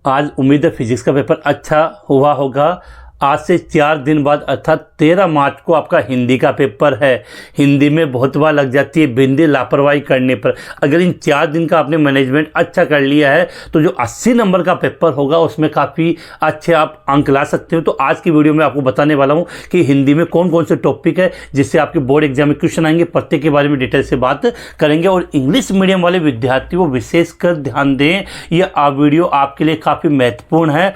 आज उम्मीद है फिजिक्स का पेपर अच्छा हुआ होगा। आज से 4 दिन बाद अर्थात 13 मार्च को आपका हिंदी का पेपर है। हिंदी में बहुत बार लग जाती है बिंदी लापरवाही करने पर। अगर इन 4 दिन का आपने मैनेजमेंट अच्छा कर लिया है तो जो 80 नंबर का पेपर होगा उसमें काफ़ी अच्छे आप अंक ला सकते हो। तो आज की वीडियो में आपको बताने वाला हूँ कि हिंदी में कौन कौन से टॉपिक है जिससे आपके बोर्ड एग्जाम में क्वेश्चन आएंगे, प्रत्येक के बारे में डिटेल से बात करेंगे। और इंग्लिश मीडियम वाले विद्यार्थियों को विशेषकर ध्यान दें, यह वीडियो आपके लिए काफ़ी महत्वपूर्ण है।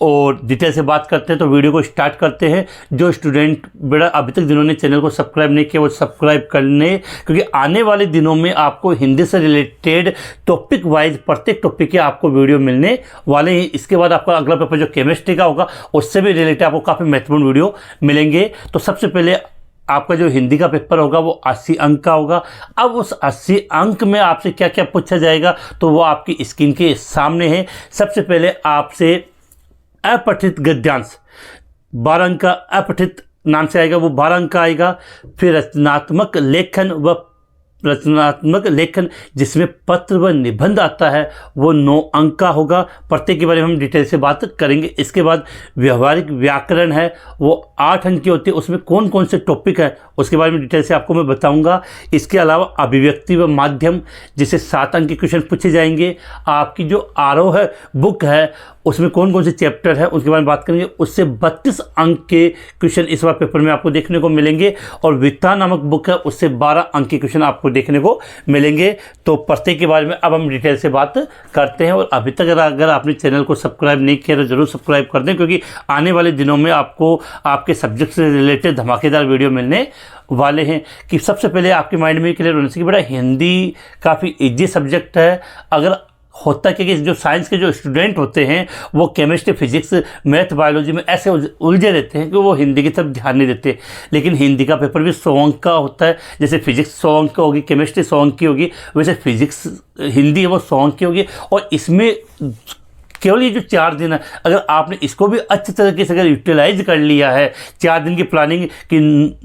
और डिटेल से बात करते हैं तो वीडियो को स्टार्ट करते हैं। जो स्टूडेंट बेटा अभी तक जिन्होंने चैनल को सब्सक्राइब नहीं किया वो सब्सक्राइब कर लें, क्योंकि आने वाले दिनों में आपको हिंदी से रिलेटेड टॉपिक वाइज प्रत्येक टॉपिक के आपको वीडियो मिलने वाले हैं। इसके बाद आपका अगला पेपर जो केमिस्ट्री का होगा उससे भी रिलेटेड आपको काफ़ी महत्वपूर्ण वीडियो मिलेंगे। तो सबसे पहले आपका जो हिंदी का पेपर होगा वो 80 अंक का होगा। अब उस 80 अंक में आपसे क्या क्या पूछा जाएगा तो वो आपकी स्क्रीन के सामने है। सबसे पहले आपसे अपठित गद्यांश 12 अंक का अपठित नाम से आएगा, वो 12 अंक का आएगा। फिर रचनात्मक लेखन जिसमें पत्र व निबंध आता है वो 9 अंक का होगा। प्रत्येक के बारे में हम डिटेल से बात करेंगे। इसके बाद व्यवहारिक व्याकरण है वो 8 अंक की होती है। उसमें कौन कौन से टॉपिक है उसके बारे में डिटेल से आपको मैं बताऊंगा। इसके अलावा अभिव्यक्ति व माध्यम जिसे 7 अंक के क्वेश्चन पूछे जाएंगे। आपकी जो आरोह है बुक है उसमें कौन कौन से चैप्टर है उसके बारे में बात करेंगे। उससे 32 अंक के क्वेश्चन इस बार पेपर में आपको देखने को मिलेंगे। और वित्ता नामक बुक है उससे 12 अंक के क्वेश्चन आपको देखने को मिलेंगे। तो प्रत्येक के बारे में अब हम डिटेल से बात करते हैं। और अभी तक अगर आपने चैनल को सब्सक्राइब नहीं किया तो ज़रूर सब्सक्राइब कर दें, क्योंकि आने वाले दिनों में आपको आपके सब्जेक्ट से रिलेटेड धमाकेदार वीडियो मिलने वाले हैं। कि सबसे पहले आपके माइंड में क्लियर होने से कि बेटा हिंदी काफ़ी ईजी सब्जेक्ट है। अगर होता है कि जो साइंस के जो स्टूडेंट होते हैं वो केमिस्ट्री, फिजिक्स, मैथ, बायोलॉजी में ऐसे उलझे रहते हैं कि वो हिंदी की तरफ ध्यान नहीं देते। लेकिन हिंदी का पेपर भी 100 अंक का होता है। जैसे फिजिक्स 100 अंक की होगी, केमिस्ट्री 100 अंक की होगी, वैसे फिजिक्स हिंदी है वो 100 अंक की होगी। और इसमें केवल ये जो 4 दिन है अगर आपने इसको भी अच्छी तरीके से अगर यूटिलाइज कर लिया है, 4 दिन की प्लानिंग कि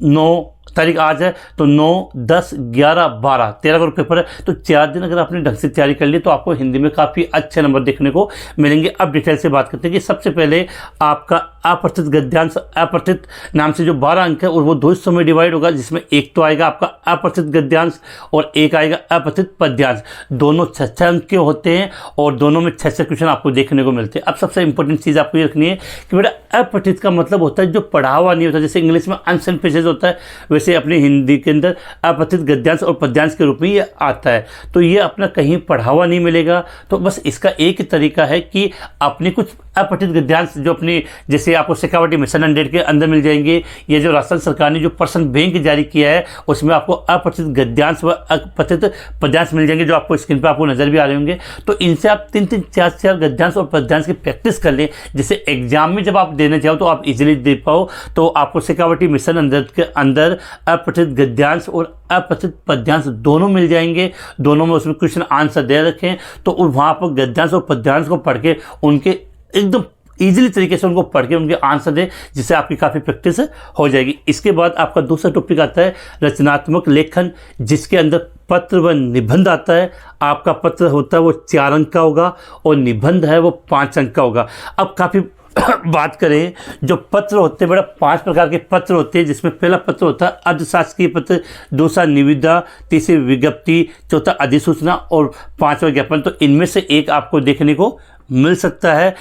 9 तारीख आज है तो 9, 10, 11, 12, 13 का पेपर है, तो 4 दिन अगर आपने ढंग से तैयारी कर ली तो आपको हिंदी में काफ़ी अच्छे नंबर देखने को मिलेंगे। अब डिटेल से बात करते हैं कि सबसे पहले आपका अपठित गद्यांश, अपठित नाम से जो 12 अंक है और वो 2 हिस्सों में डिवाइड होगा, जिसमें एक तो आएगा आपका अपठित गद्यांश और एक आएगा अपठित पद्यांश। दोनों 6 अंक के होते हैं और दोनों में 6 क्वेश्चन आपको देखने को मिलते हैं। अब सबसे इंपॉर्टेंट चीज़ आपको ये रखनी है कि बेटा अपठित का मतलब होता है जो पढ़ा हुआ नहीं होता। जैसे इंग्लिश में अनसेंट पेजेस होता है, वैसे अपनी हिंदी के अंदर अपठित गद्यांश और पद्यांश के रूप में ये आता है। तो ये अपना कहीं पढ़ा हुआ नहीं मिलेगा। तो बस इसका एक तरीका है कि अपने कुछ अपठित गद्यांश जो अपनी, जैसे आपको शेखावटी मिशन 100 के अंदर मिल जाएंगे। ये जो राजस्थान सरकार ने जो पर्सन बैंक जारी किया है उसमें आपको अपठित गद्यांश व अपठित पद्यांश मिल जाएंगे, जो आपको स्क्रीन पर आपको नजर भी आ रहे होंगे। तो इनसे आप 3-3, 4-4 गद्यांश और पद्यांश की प्रैक्टिस कर लें, जिससे एग्जाम में जब आप देने जाओ तो आप इजीली दे पाओ। तो आपको शेखावटी मिशन 100 के अंदर अपठित गद्यांश और अपठित पद्यांश दोनों मिल जाएंगे। दोनों में उसमें क्वेश्चन आंसर दे रखें, तो वहाँ पर गद्यांश और पद्यांश को पढ़ के उनके एकदम ईजिली तरीके से उनको पढ़ के उनके आंसर दें, जिससे आपकी काफ़ी प्रैक्टिस हो जाएगी। इसके बाद आपका दूसरा टॉपिक आता है रचनात्मक लेखन, जिसके अंदर पत्र व निबंध आता है। आपका पत्र होता है वो 4 अंक का होगा और निबंध है वो 5 अंक का होगा। अब काफ़ी बात करें, जो पत्र होते हैं बेटा 5 प्रकार के पत्र होते हैं, जिसमें पहला पत्र होता है अर्धशासकीय पत्र, दूसरा निविदा, तीसरी विज्ञप्ति, चौथा अधिसूचना और 5वां ज्ञापन। तो इनमें से एक आपको देखने को मिल सकता है।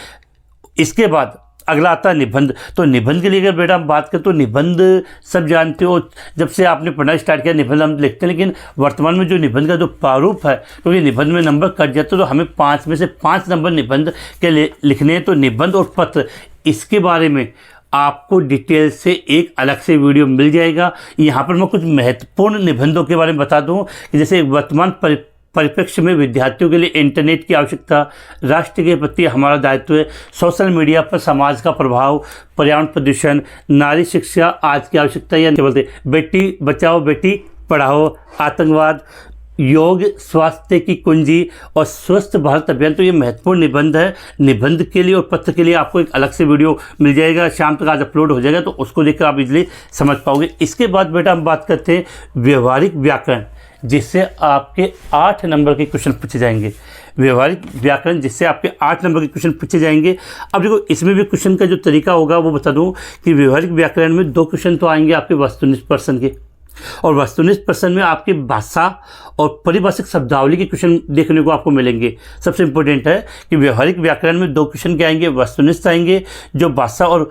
इसके बाद अगला आता है निबंध। तो निबंध के लिए अगर बेटा हम बात करें तो निबंध सब जानते हो, जब से आपने पढ़ना स्टार्ट किया निबंध हम लिखते हैं। लेकिन वर्तमान में जो निबंध का जो प्रारूप है, क्योंकि निबंध में नंबर कट जाते तो हमें 5 में से 5 नंबर निबंध के लिए लिखने हैं। तो निबंध और पत्र, इसके बारे में आपको डिटेल से एक अलग से वीडियो मिल जाएगा। यहाँ पर मैं कुछ महत्वपूर्ण निबंधों के बारे में बता दूँ कि जैसे वर्तमान परिप्रेक्ष्य में विद्यार्थियों के लिए इंटरनेट की आवश्यकता, राष्ट्र के प्रति हमारा दायित्व है, सोशल मीडिया पर समाज का प्रभाव, पर्यावरण प्रदूषण, नारी शिक्षा आज की आवश्यकता, या क्या बोलते बेटी बचाओ बेटी पढ़ाओ, आतंकवाद, योग स्वास्थ्य की कुंजी और स्वस्थ भारत अभियान। तो ये महत्वपूर्ण निबंध है। निबंध के लिए और पत्र के लिए आपको एक अलग से वीडियो मिल जाएगा, शाम तक आज अपलोड हो जाएगा, तो उसको देखकर आप इजीली समझ पाओगे। इसके बाद बेटा हम बात करते हैं व्यवहारिक व्याकरण, जिससे आपके 8 नंबर के क्वेश्चन पूछे जाएंगे। व्यवहारिक व्याकरण जिससे आपके 8 नंबर के क्वेश्चन पूछे जाएंगे। अब देखो इसमें भी क्वेश्चन का जो तरीका होगा वो बता दूं कि व्यवहारिक व्याकरण में 2 क्वेश्चन तो आएंगे आपके वस्तुनिष्ठ प्रश्न के, और वस्तुनिष्ठ प्रश्न में आपकी भाषा और परिभाषिक शब्दावली के क्वेश्चन देखने को आपको मिलेंगे। सबसे इंपॉर्टेंट है कि व्यवहारिक व्याकरण में 2 क्वेश्चन क्या आएंगे, वस्तुनिष्ठ आएंगे जो भाषा और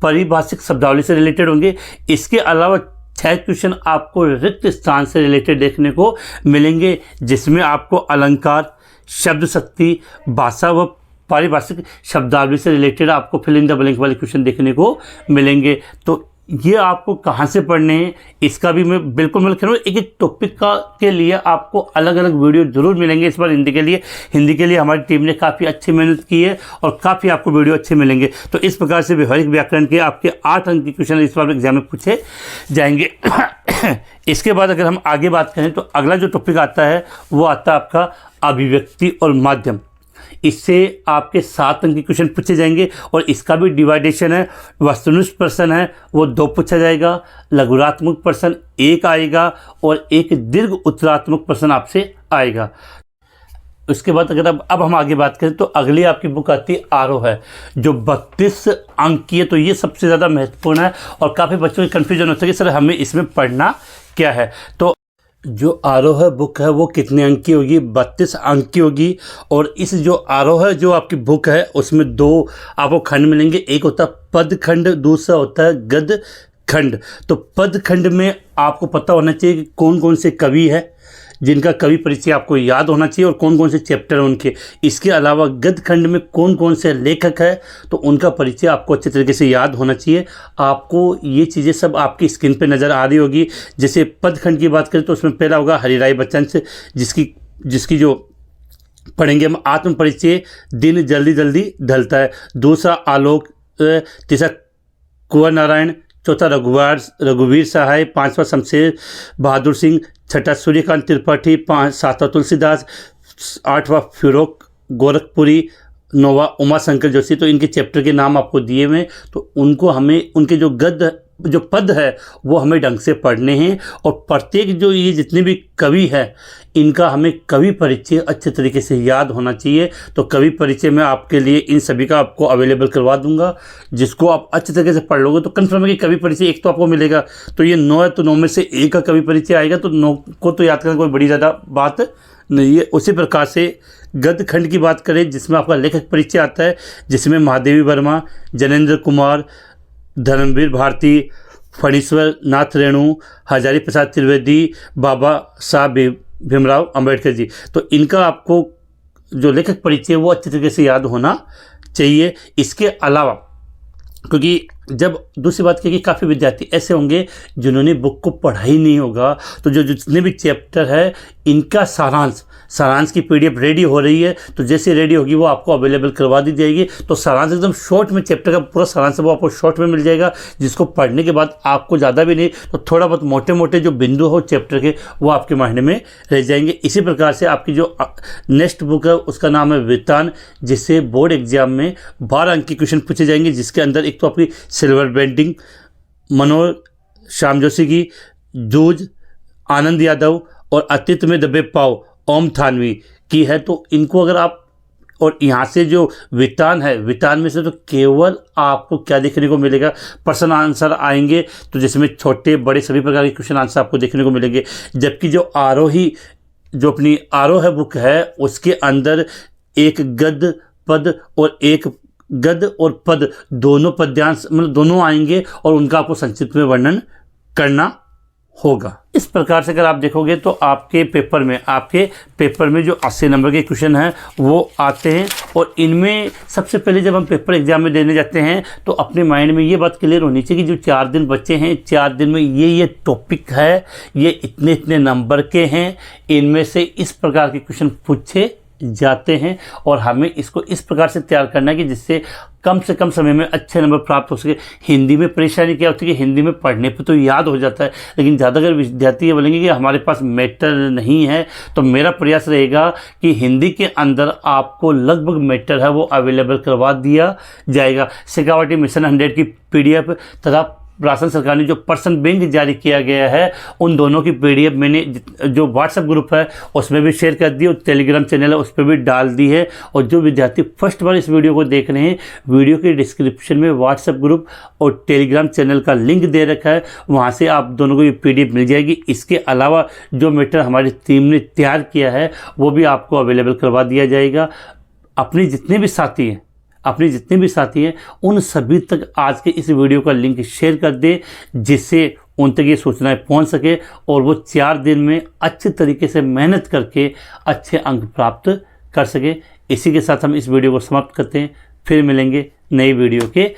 परिभाषिक शब्दावली से रिलेटेड होंगे। इसके अलावा 6 क्वेश्चन आपको रिक्त स्थान से रिलेटेड देखने को मिलेंगे, जिसमें आपको अलंकार, शब्द शक्ति, भाषा व पारिभाषिक शब्दावली से रिलेटेड आपको फिल इन द ब्लैंक वाले क्वेश्चन देखने को मिलेंगे। तो ये आपको कहाँ से पढ़ने हैं इसका भी मैं बिल्कुल मैं कह रहा हूँ, एक एक टॉपिक का के लिए आपको अलग अलग वीडियो जरूर मिलेंगे। इस बार हिंदी के लिए हमारी टीम ने काफ़ी अच्छी मेहनत की है और काफ़ी आपको वीडियो अच्छे मिलेंगे। तो इस प्रकार से व्यवहारिक व्याकरण के आपके 8 अंक के क्वेश्चन इस बार एग्जाम में पूछे जाएंगे। इसके बाद अगर हम आगे बात करें तो अगला जो टॉपिक आता है वो आता है आपका अभिव्यक्ति और माध्यम। इससे आपके 7 अंक के क्वेश्चन पूछे जाएंगे और इसका भी डिवाइडेशन है। वस्तुनिष्ठ प्रश्न है वो 2 पूछा जाएगा, लघुरात्मक प्रश्न 1 आएगा और एक दीर्घ उत्तरात्मक प्रश्न आपसे आएगा। उसके बाद अगर अब हम आगे बात करें तो अगली आपकी बुक आती है आरोह है, जो 32 अंक की है। तो ये सबसे ज़्यादा महत्वपूर्ण है और काफ़ी बच्चों की कन्फ्यूजन होता है कि सर हमें इसमें पढ़ना क्या है। तो जो आरोह बुक है वो कितने अंक की होगी, 32 अंक की होगी। और इस जो आरोह जो आपकी बुक है उसमें 2 आपको खंड मिलेंगे, एक होता है पद खंड, दूसरा होता है गद्य खंड। तो पद खंड में आपको पता होना चाहिए कि कौन कौन से कवि है जिनका कवि परिचय आपको याद होना चाहिए और कौन कौन से चैप्टर हैं उनके। इसके अलावा गद्य खंड में कौन कौन से लेखक है तो उनका परिचय आपको अच्छे तरीके से याद होना चाहिए। आपको ये चीज़ें सब आपकी स्क्रीन पे नज़र आ रही होगी। जैसे पद खंड की बात करें तो उसमें पहला होगा हरिराय बच्चन से, जिसकी जो पढ़ेंगे हम, आत्म परिचय, दिन जल्दी जल्दी ढलता है। दूसरा आलोक, तीसरा कुंवर नारायण, चौथा रघुवीर सहाय, 5वां शमशेर बहादुर सिंह, 6ठा सूर्यकांत त्रिपाठी, 7वां तुलसीदास, 8वां फिरोक गोरखपुरी, 9वां उमाशंकर जोशी। तो इनके चैप्टर के नाम आपको दिए हुए, तो उनको हमें उनके जो पद है वो हमें ढंग से पढ़ने हैं। और प्रत्येक जो ये जितने भी कवि हैं इनका हमें कवि परिचय अच्छे तरीके से याद होना चाहिए। तो कवि परिचय मैं आपके लिए इन सभी का आपको अवेलेबल करवा दूंगा, जिसको आप अच्छे तरीके से पढ़ लोगे तो कन्फर्म है कि कवि परिचय एक तो आपको मिलेगा। तो ये 9 है तो 9 में से एक का कवि परिचय आएगा, तो 9 को तो याद करना कोई बड़ी ज़्यादा बात नहीं है। उसी प्रकार से गद्य खंड की बात करें जिसमें आपका लेखक परिचय आता है, जिसमें महादेवी वर्मा, जनेंद्र कुमार, धर्मवीर भारती, फणीश्वर नाथ रेणु, हजारी प्रसाद त्रिवेदी, बाबा साहब भीमराव अंबेडकर जी। तो इनका आपको जो लेखक परिचय वो अच्छे तरीके से याद होना चाहिए। इसके अलावा क्योंकि जब दूसरी बात की काफ़ी विद्यार्थी ऐसे होंगे जिन्होंने बुक को पढ़ा ही नहीं होगा, तो जो जितने भी चैप्टर है इनका सारांश की PDF रेडी हो रही है। तो जैसे रेडी होगी वो आपको अवेलेबल करवा दी जाएगी। तो सारांश एकदम शॉर्ट में, चैप्टर का पूरा सारांश वो आपको शॉर्ट में मिल जाएगा, जिसको पढ़ने के बाद आपको ज़्यादा भी नहीं तो थोड़ा बहुत मोटे मोटे जो बिंदु हो चैप्टर के वो आपके माइंड में रह जाएंगे। इसी प्रकार से आपकी जो नेक्स्ट बुक है उसका नाम है वृत्तान, जिससे बोर्ड एग्जाम में 12 अंक के क्वेश्चन पूछे जाएंगे, जिसके अंदर एक तो आपकी सिल्वर पेंटिंग, मनोज श्याम जोशी की, जूझ आनंद यादव और अतीत में दबे पाव ओम थानवी की है। तो इनको अगर आप, और यहाँ से जो वितान है, वितान में से तो केवल आपको क्या देखने को मिलेगा, प्रश्न आंसर आएंगे, तो जिसमें छोटे बड़े सभी प्रकार के क्वेश्चन आंसर आपको देखने को मिलेंगे। जबकि जो अपनी आरोह बुक है उसके अंदर एक गद्य पद और एक गद्य और पद दोनों पद्यांश मतलब दोनों आएंगे और उनका आपको संक्षिप्त में वर्णन करना होगा। इस प्रकार से अगर आप देखोगे तो आपके पेपर में जो 80 नंबर के क्वेश्चन हैं वो आते हैं। और इनमें सबसे पहले जब हम पेपर एग्जाम में देने जाते हैं तो अपने माइंड में ये बात क्लियर होनी चाहिए कि जो 4 दिन बचे हैं, 4 दिन में ये टॉपिक है, ये इतने नंबर के हैं, इनमें से इस प्रकार के क्वेश्चन पूछे जाते हैं और हमें इसको इस प्रकार से तैयार करना है कि जिससे कम से कम समय में अच्छे नंबर प्राप्त हो सके। हिंदी में परेशानी क्या होती है कि हिंदी में पढ़ने पे तो याद हो जाता है, लेकिन ज़्यादातर विद्यार्थी ये बोलेंगे कि हमारे पास मैटर नहीं है। तो मेरा प्रयास रहेगा कि हिंदी के अंदर आपको लगभग मैटर है वो अवेलेबल करवा दिया जाएगा। शेखावटी मिशन 100 की PDF तथा राजस्थान सरकार ने जो पर्सन बैंक जारी किया गया है, उन दोनों की PDF मैंने जो व्हाट्सएप ग्रुप है उसमें भी शेयर कर दी और टेलीग्राम चैनल है उस पर भी डाल दी है। और जो विद्यार्थी फर्स्ट बार इस वीडियो को देख रहे हैं, वीडियो के डिस्क्रिप्शन में व्हाट्सएप ग्रुप और टेलीग्राम चैनल का लिंक दे रखा है, वहाँ से आप दोनों को ये PDF मिल जाएगी। इसके अलावा जो मैटर हमारी टीम ने तैयार किया है वो भी आपको अवेलेबल करवा दिया जाएगा। अपने जितने भी साथी हैं उन सभी तक आज के इस वीडियो का लिंक शेयर कर दे, जिससे उन तक ये सूचनाएं पहुंच सके और वो 4 दिन में अच्छे तरीके से मेहनत करके अच्छे अंक प्राप्त कर सके। इसी के साथ हम इस वीडियो को समाप्त करते हैं, फिर मिलेंगे नई वीडियो के